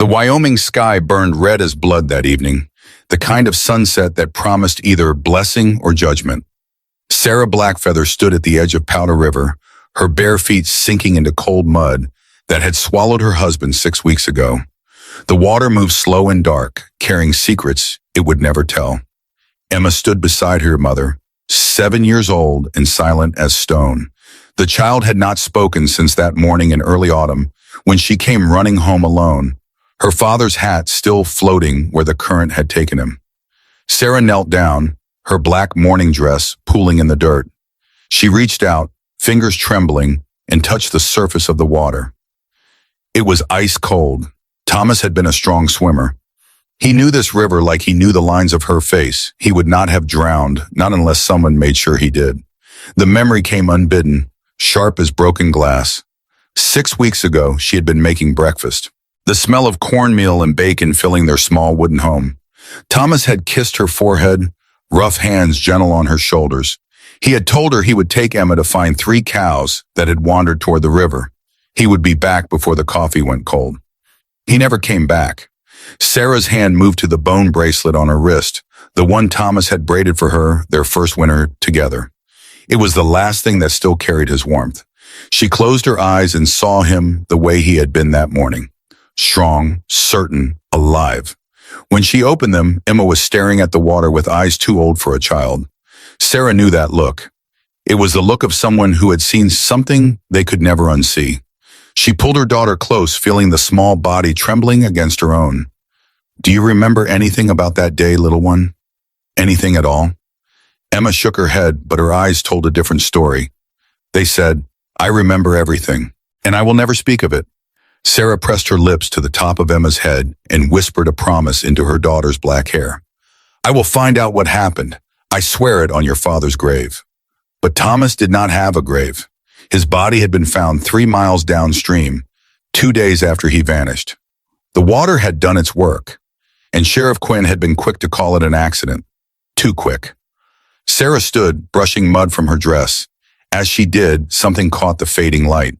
The Wyoming sky burned red as blood that evening, the kind of sunset that promised either blessing or judgment. Sarah Blackfeather stood at the edge of Powder River, her bare feet sinking into cold mud that had swallowed her husband 6 weeks ago. The water moved slow and dark, carrying secrets it would never tell. Emma stood beside her mother, 7 years old and silent as stone. The child had not spoken since that morning in early autumn when she came running home alone, her father's hat still floating where the current had taken him. Sarah knelt down, her black mourning dress pooling in the dirt. She reached out, fingers trembling, and touched the surface of the water. It was ice cold. Thomas had been a strong swimmer. He knew this river like he knew the lines of her face. He would not have drowned, not unless someone made sure he did. The memory came unbidden, sharp as broken glass. 6 weeks ago, she had been making breakfast, the smell of cornmeal and bacon filling their small wooden home. Thomas had kissed her forehead, rough hands gentle on her shoulders. He had told her he would take Emma to find 3 cows that had wandered toward the river. He would be back before the coffee went cold. He never came back. Sarah's hand moved to the bone bracelet on her wrist, the one Thomas had braided for her their first winter together. It was the last thing that still carried his warmth. She closed her eyes and saw him the way he had been that morning. Strong, certain, alive. When she opened them, Emma was staring at the water with eyes too old for a child. Sarah knew that look. It was the look of someone who had seen something they could never unsee. She pulled her daughter close, feeling the small body trembling against her own. "Do you remember anything about that day, little one? Anything at all?" Emma shook her head, but her eyes told a different story. They said, "I remember everything, and I will never speak of it." Sarah pressed her lips to the top of Emma's head and whispered a promise into her daughter's black hair. "I will find out what happened. I swear it on your father's grave." But Thomas did not have a grave. His body had been found 3 miles downstream, 2 days after he vanished. The water had done its work, and Sheriff Quinn had been quick to call it an accident. Too quick. Sarah stood, brushing mud from her dress. As she did, something caught the fading light.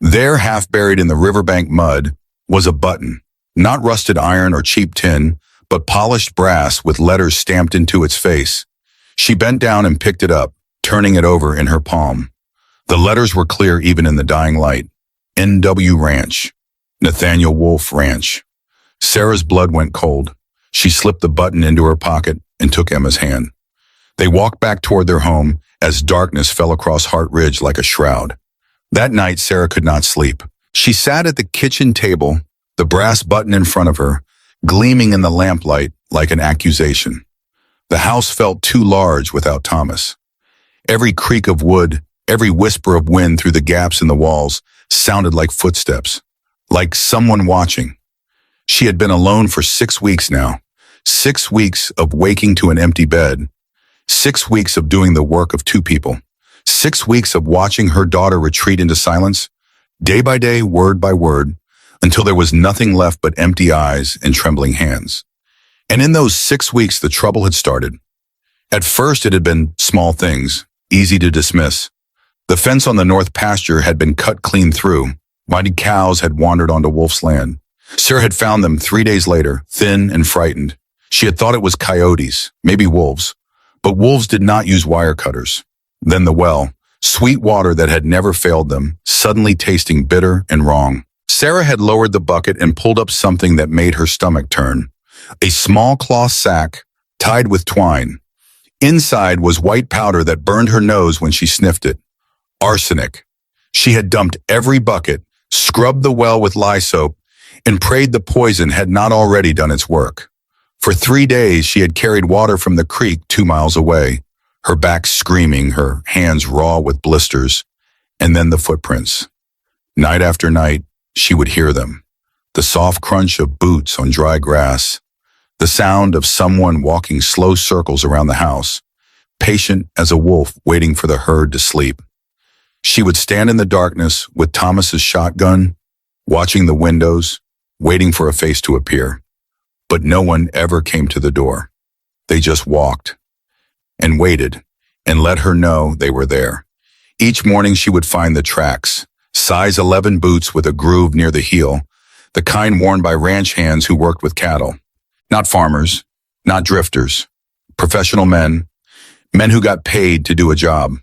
There, half buried in the riverbank mud, was a button, not rusted iron or cheap tin, but polished brass with letters stamped into its face. She bent down and picked it up, turning it over in her palm. The letters were clear even in the dying light. N.W. Ranch. Nathaniel Wolf Ranch. Sarah's blood went cold. She slipped the button into her pocket and took Emma's hand. They walked back toward their home as darkness fell across Hart Ridge like a shroud. That night, Sarah could not sleep. She sat at the kitchen table, the brass button in front of her, gleaming in the lamplight like an accusation. The house felt too large without Thomas. Every creak of wood, every whisper of wind through the gaps in the walls sounded like footsteps, like someone watching. She had been alone for 6 weeks now. 6 weeks of waking to an empty bed. 6 weeks of doing the work of 2 people. 6 weeks of watching her daughter retreat into silence, day by day, word by word, until there was nothing left but empty eyes and trembling hands. And in those 6 weeks, the trouble had started. At first, it had been small things, easy to dismiss. The fence on the north pasture had been cut clean through. Mighty cows had wandered onto Wolf's land. Sarah had found them 3 days later, thin and frightened. She had thought it was coyotes, maybe wolves. But wolves did not use wire cutters. Then the well, sweet water that had never failed them, suddenly tasting bitter and wrong. Sarah had lowered the bucket and pulled up something that made her stomach turn. A small cloth sack tied with twine. Inside was white powder that burned her nose when she sniffed it. Arsenic. She had dumped every bucket, scrubbed the well with lye soap, and prayed the poison had not already done its work. For 3 days, she had carried water from the creek 2 miles away, her back screaming, her hands raw with blisters, and then the footprints. Night after night, she would hear them. The soft crunch of boots on dry grass, the sound of someone walking slow circles around the house, patient as a wolf waiting for the herd to sleep. She would stand in the darkness with Thomas's shotgun, watching the windows, waiting for a face to appear. But no one ever came to the door. They just walked and waited and let her know they were there. Each morning she would find the tracks, size 11 boots with a groove near the heel, the kind worn by ranch hands who worked with cattle. Not farmers, not drifters, professional men, men who got paid to do a job.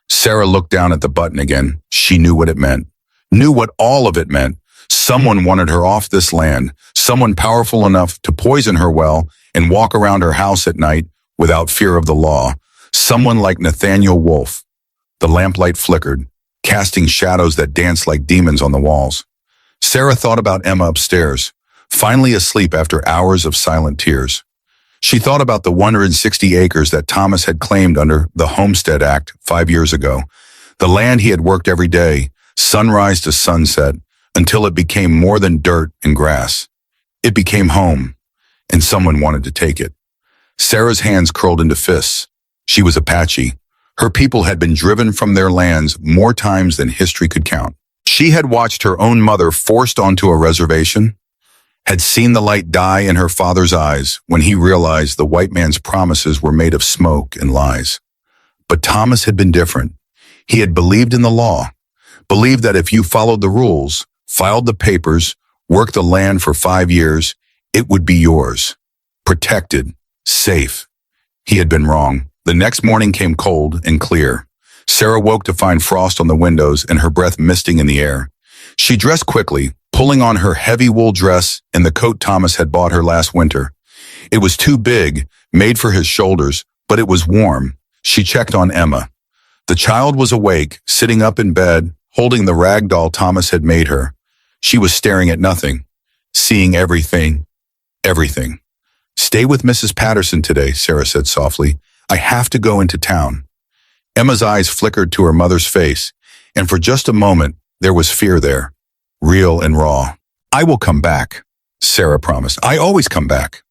Sarah looked down at the button again. She knew what it meant, knew what all of it meant. Someone wanted her off this land, someone powerful enough to poison her well and walk around her house at night without fear of the law. Someone like Nathaniel Wolfe. The lamplight flickered, casting shadows that danced like demons on the walls. Sarah thought about Emma upstairs, finally asleep after hours of silent tears. She thought about the 160 acres that Thomas had claimed under the Homestead Act 5 years ago, the land he had worked every day, sunrise to sunset, until it became more than dirt and grass. It became home, and someone wanted to take it. Sarah's hands curled into fists. She was Apache. Her people had been driven from their lands more times than history could count. She had watched her own mother forced onto a reservation, had seen the light die in her father's eyes when he realized the white man's promises were made of smoke and lies. But Thomas had been different. He had believed in the law, believed that if you followed the rules, filed the papers, worked the land for 5 years, it would be yours. Protected, safe. He had been wrong. The next morning came cold and clear. Sarah woke to find frost on the windows and her breath misting in the air. She dressed quickly, pulling on her heavy wool dress and the coat Thomas had bought her last winter. It was too big, made for his shoulders, but it was warm. She checked on Emma. The child was awake, sitting up in bed, holding the rag doll Thomas had made her. She was staring at nothing, seeing everything. Everything. "Stay with Mrs. Patterson today," Sarah said softly. "I have to go into town." Emma's eyes flickered to her mother's face, and for just a moment, there was fear there, real and raw. "I will come back," Sarah promised. "I always come back."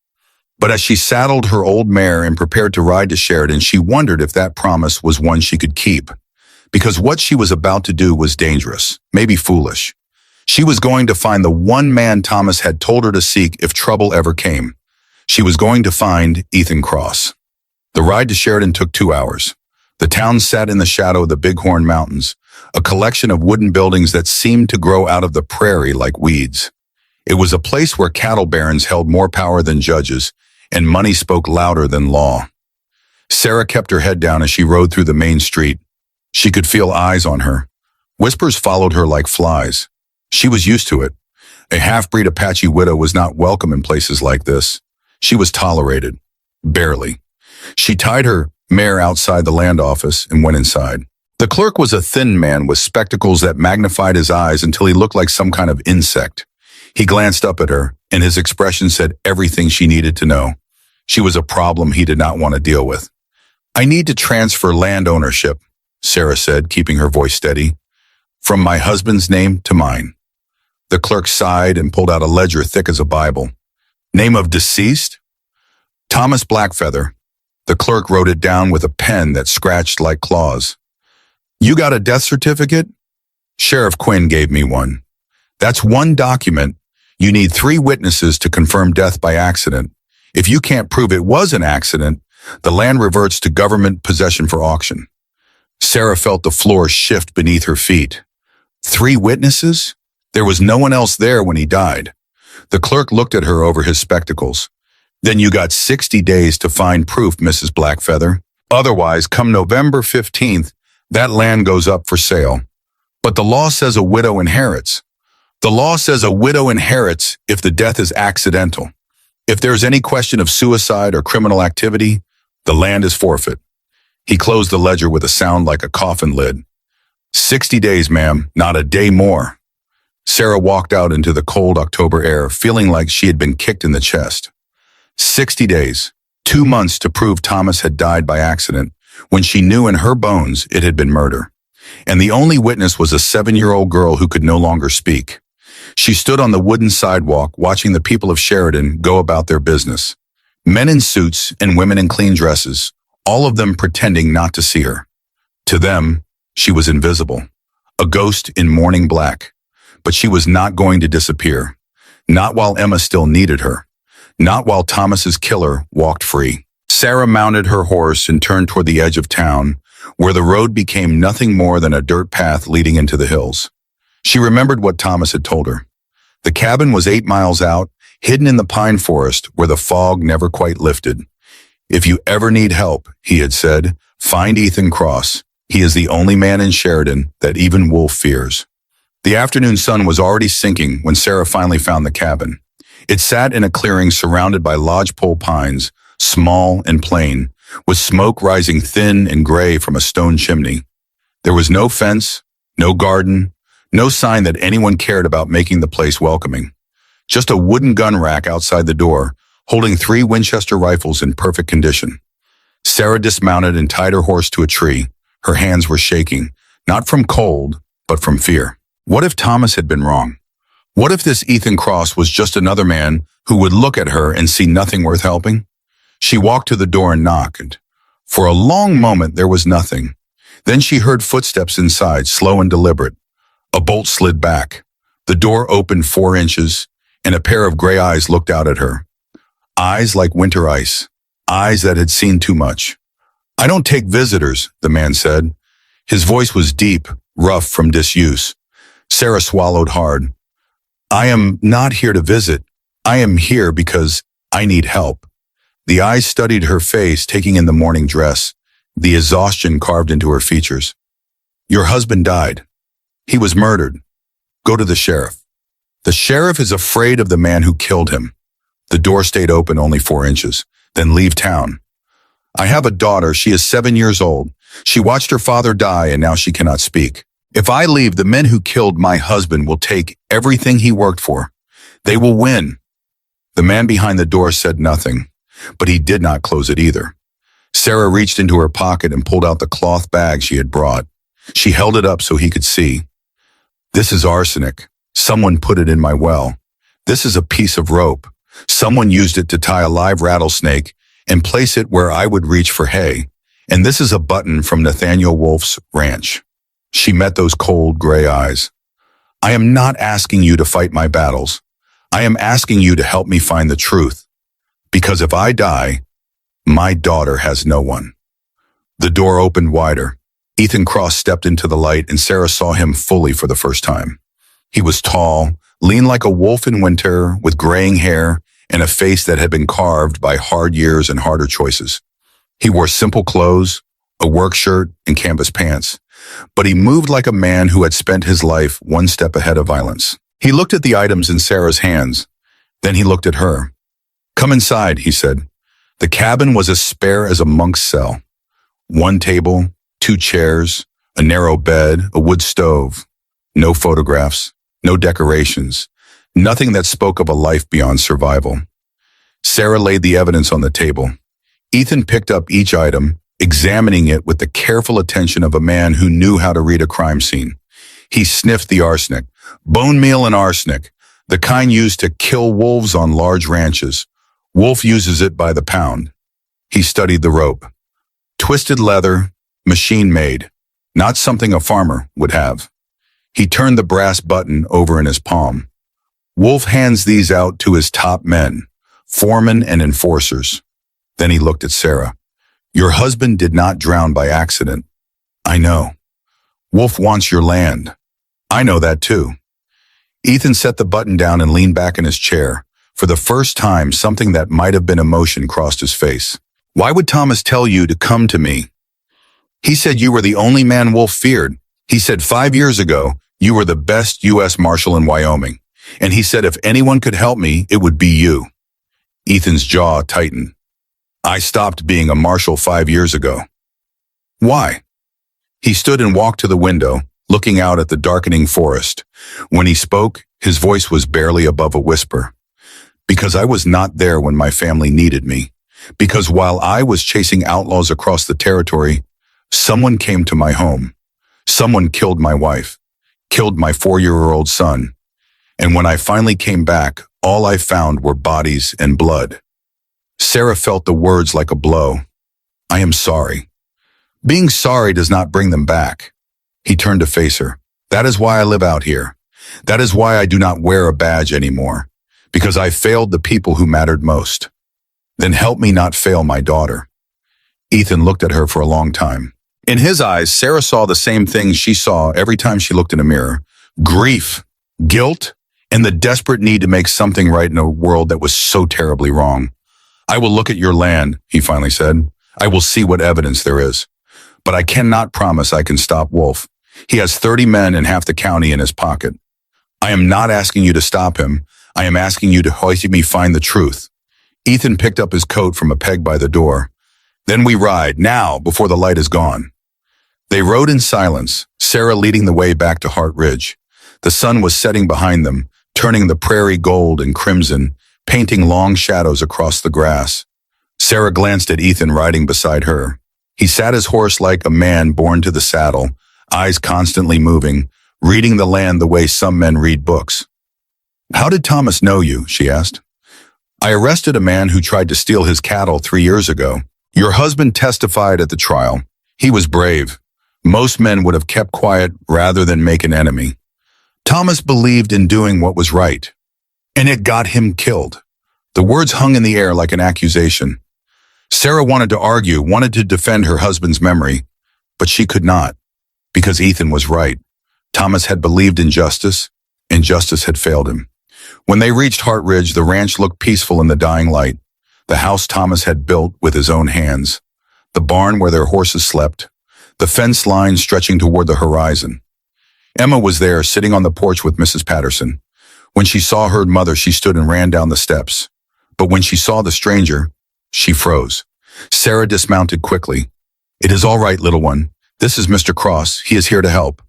But as she saddled her old mare and prepared to ride to Sheridan, she wondered if that promise was one she could keep. Because what she was about to do was dangerous, maybe foolish. She was going to find the one man Thomas had told her to seek if trouble ever came. She was going to find Ethan Cross. The ride to Sheridan took 2 hours. The town sat in the shadow of the Bighorn Mountains, a collection of wooden buildings that seemed to grow out of the prairie like weeds. It was a place where cattle barons held more power than judges, and money spoke louder than law. Sarah kept her head down as she rode through the main street. She could feel eyes on her. Whispers followed her like flies. She was used to it. A half-breed Apache widow was not welcome in places like this. She was tolerated. Barely. She tied her mare outside the land office and went inside. The clerk was a thin man with spectacles that magnified his eyes until he looked like some kind of insect. He glanced up at her, and his expression said everything she needed to know. She was a problem he did not want to deal with. "I need to transfer land ownership," Sarah said, keeping her voice steady, "from my husband's name to mine." The clerk sighed and pulled out a ledger thick as a Bible. "Name of deceased?" "Thomas Blackfeather." The clerk wrote it down with a pen that scratched like claws. "You got a death certificate?" "Sheriff Quinn gave me one." "That's one document. You need 3 witnesses to confirm death by accident. If you can't prove it was an accident, the land reverts to government possession for auction." Sarah felt the floor shift beneath her feet. 3 witnesses? There was no one else there when he died. The clerk looked at her over his spectacles. "Then you got 60 days to find proof, Mrs. Blackfeather. Otherwise, come November 15th, that land goes up for sale." "But the law says a widow inherits." "The law says a widow inherits if the death is accidental. If there's any question of suicide or criminal activity, the land is forfeit." He closed the ledger with a sound like a coffin lid. 60 days, ma'am, not a day more." Sarah walked out into the cold October air, feeling like she had been kicked in the chest. 60 days, 2 months to prove Thomas had died by accident, when she knew in her bones it had been murder. And the only witness was a 7-year-old girl who could no longer speak. She stood on the wooden sidewalk watching the people of Sheridan go about their business. Men in suits and women in clean dresses, all of them pretending not to see her. To them, she was invisible, a ghost in mourning black. But she was not going to disappear. Not while Emma still needed her. Not while Thomas's killer walked free. Sarah mounted her horse and turned toward the edge of town, where the road became nothing more than a dirt path leading into the hills. She remembered what Thomas had told her. The cabin was 8 miles out, hidden in the pine forest where the fog never quite lifted. "If you ever need help," he had said, "find Ethan Cross. He is the only man in Sheridan that even Wolf fears." The afternoon sun was already sinking when Sarah finally found the cabin. It sat in a clearing surrounded by lodgepole pines, small and plain, with smoke rising thin and gray from a stone chimney. There was no fence, no garden, no sign that anyone cared about making the place welcoming. Just a wooden gun rack outside the door, holding 3 Winchester rifles in perfect condition. Sarah dismounted and tied her horse to a tree. Her hands were shaking, not from cold, but from fear. What if Thomas had been wrong? What if this Ethan Cross was just another man who would look at her and see nothing worth helping? She walked to the door and knocked. For a long moment there was nothing. Then she heard footsteps inside, slow and deliberate. A bolt slid back. The door opened 4 inches, and a pair of gray eyes looked out at her. Eyes like winter ice. Eyes that had seen too much. "I don't take visitors," the man said. His voice was deep, rough from disuse. Sarah swallowed hard. "I am not here to visit. I am here because I need help." The eyes studied her face, taking in the morning dress, the exhaustion carved into her features. "Your husband died. He was murdered. Go to the sheriff." "The sheriff is afraid of the man who killed him." The door stayed open only 4 inches. "Then leave town." "I have a daughter. She is 7 years old. She watched her father die and now she cannot speak. If I leave, the men who killed my husband will take everything he worked for. They will win." The man behind the door said nothing, but he did not close it either. Sarah reached into her pocket and pulled out the cloth bag she had brought. She held it up so he could see. "This is arsenic. Someone put it in my well. This is a piece of rope. Someone used it to tie a live rattlesnake and place it where I would reach for hay. And this is a button from Nathaniel Wolf's ranch." She met those cold, gray eyes. "I am not asking you to fight my battles. I am asking you to help me find the truth. Because if I die, my daughter has no one." The door opened wider. Ethan Cross stepped into the light and Sarah saw him fully for the first time. He was tall, lean like a wolf in winter, with graying hair and a face that had been carved by hard years and harder choices. He wore simple clothes, a work shirt, and canvas pants, but he moved like a man who had spent his life one step ahead of violence. He looked at the items in Sarah's hands. Then he looked at her. "Come inside," he said. The cabin was as spare as a monk's cell. 1 table, 2 chairs, a narrow bed, a wood stove. No photographs, no decorations, nothing that spoke of a life beyond survival. Sarah laid the evidence on the table. Ethan picked up each item, examining it with the careful attention of a man who knew how to read a crime scene. He sniffed the arsenic. Bone meal and arsenic, the kind used to kill wolves on large ranches. Wolf uses it by the pound. He studied the rope. Twisted leather, machine-made, not something a farmer would have. He turned the brass button over in his palm. Wolf hands these out to his top men, foremen and enforcers. Then he looked at Sarah. "Your husband did not drown by accident." "I know." "Wolf wants your land." "I know that too." Ethan set the button down and leaned back in his chair. For the first time, something that might have been emotion crossed his face. "Why would Thomas tell you to come to me?" "He said you were the only man Wolf feared. He said 5 years ago, you were the best U.S. Marshal in Wyoming. And he said if anyone could help me, it would be you." Ethan's jaw tightened. "I stopped being a marshal 5 years ago." "Why?" He stood and walked to the window, looking out at the darkening forest. When he spoke, his voice was barely above a whisper. "Because I was not there when my family needed me. Because while I was chasing outlaws across the territory, someone came to my home. Someone killed my wife, killed my 4-year-old son. And when I finally came back, all I found were bodies and blood." Sarah felt the words like a blow. "I am sorry." Being sorry does not bring them back. He turned to face her. "That is why I live out here. That is why I do not wear a badge anymore. Because I failed the people who mattered most. Then help me not fail my daughter." Ethan looked at her for a long time. In his eyes, Sarah saw the same things she saw every time she looked in a mirror. Grief, guilt, and the desperate need to make something right in a world that was so terribly wrong. I will look at your land, he finally said. I will see what evidence there is. But I cannot promise I can stop Wolf. He has 30 men and half the county in his pocket. I am not asking you to stop him. I am asking you to help me find the truth. Ethan picked up his coat from a peg by the door. Then we ride, now, before the light is gone. They rode in silence, Sarah leading the way back to Hart Ridge. The sun was setting behind them, turning the prairie gold and crimson, painting long shadows across the grass. Sarah glanced at Ethan riding beside her. He sat his horse like a man born to the saddle, eyes constantly moving, reading the land the way some men read books. How did Thomas know you? She asked. I arrested a man who tried to steal his cattle 3 years ago. Your husband testified at the trial. He was brave. Most men would have kept quiet rather than make an enemy. Thomas believed in doing what was right, and it got him killed. The words hung in the air like an accusation. Sarah wanted to argue, wanted to defend her husband's memory, but she could not, because Ethan was right. Thomas had believed in justice, and justice had failed him. When they reached Hart Ridge, the ranch looked peaceful in the dying light. The house Thomas had built with his own hands, the barn where their horses slept, the fence line stretching toward the horizon. Emma was there, sitting on the porch with Mrs. Patterson. When she saw her mother, she stood and ran down the steps. But when she saw the stranger, she froze. Sarah dismounted quickly. It is all right, little one. This is Mr. Cross. He is here to help.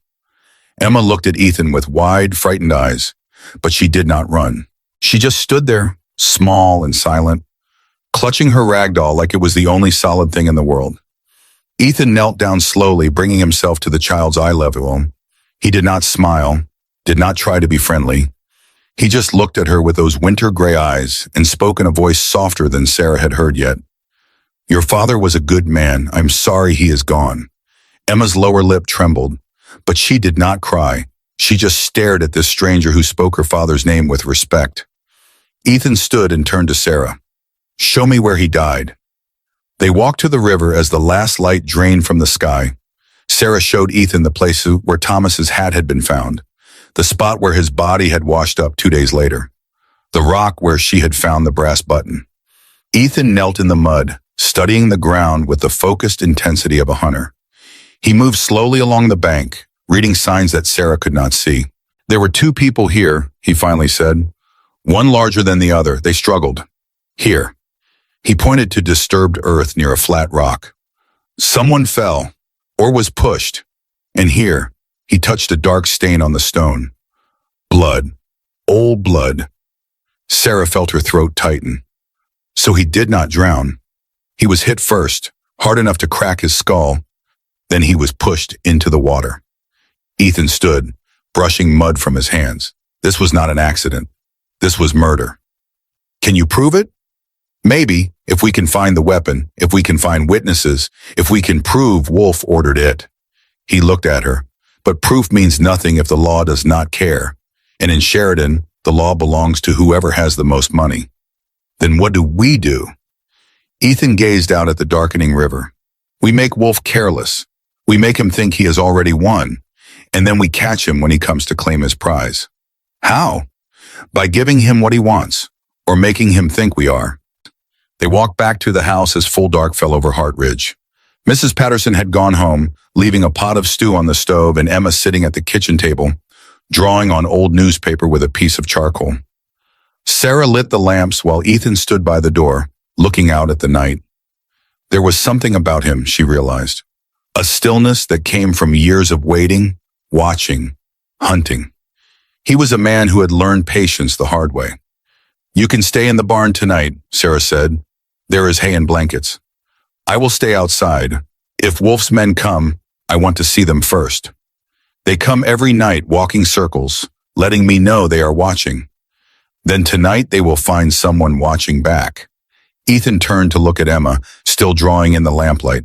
Emma looked at Ethan with wide, frightened eyes, but she did not run. She just stood there, small and silent, clutching her rag doll like it was the only solid thing in the world. Ethan knelt down slowly, bringing himself to the child's eye level. He did not smile, did not try to be friendly. He just looked at her with those winter gray eyes and spoke in a voice softer than Sarah had heard yet. Your father was a good man. I'm sorry he is gone. Emma's lower lip trembled, but she did not cry. She just stared at this stranger who spoke her father's name with respect. Ethan stood and turned to Sarah. Show me where he died. They walked to the river as the last light drained from the sky. Sarah showed Ethan the place where Thomas's hat had been found, the spot where his body had washed up 2 days later, the rock where she had found the brass button. Ethan knelt in the mud, studying the ground with the focused intensity of a hunter. He moved slowly along the bank, reading signs that Sarah could not see. There were 2 people here, he finally said, one larger than the other. They struggled. Here. He pointed to disturbed earth near a flat rock. Someone fell, or was pushed, and here, he touched a dark stain on the stone. Blood. Old blood. Sarah felt her throat tighten. So he did not drown. He was hit first, hard enough to crack his skull. Then he was pushed into the water. Ethan stood, brushing mud from his hands. This was not an accident. This was murder. Can you prove it? Maybe, if we can find the weapon, if we can find witnesses, if we can prove Wolf ordered it. He looked at her. But proof means nothing if the law does not care. And in Sheridan, the law belongs to whoever has the most money. Then what do we do? Ethan gazed out at the darkening river. We make Wolf careless. We make him think he has already won. And then we catch him when he comes to claim his prize. How? By giving him what he wants, or making him think we are. They walked back to the house as full dark fell over Hart Ridge. Mrs. Patterson had gone home, leaving a pot of stew on the stove and Emma sitting at the kitchen table, drawing on old newspaper with a piece of charcoal. Sarah lit the lamps while Ethan stood by the door, looking out at the night. There was something about him, she realized. A stillness that came from years of waiting, watching, hunting. He was a man who had learned patience the hard way. You can stay in the barn tonight, Sarah said. There is hay and blankets. I will stay outside. If Wolf's men come, I want to see them first. They come every night walking circles, letting me know they are watching. Then tonight they will find someone watching back. Ethan turned to look at Emma, still drawing in the lamplight.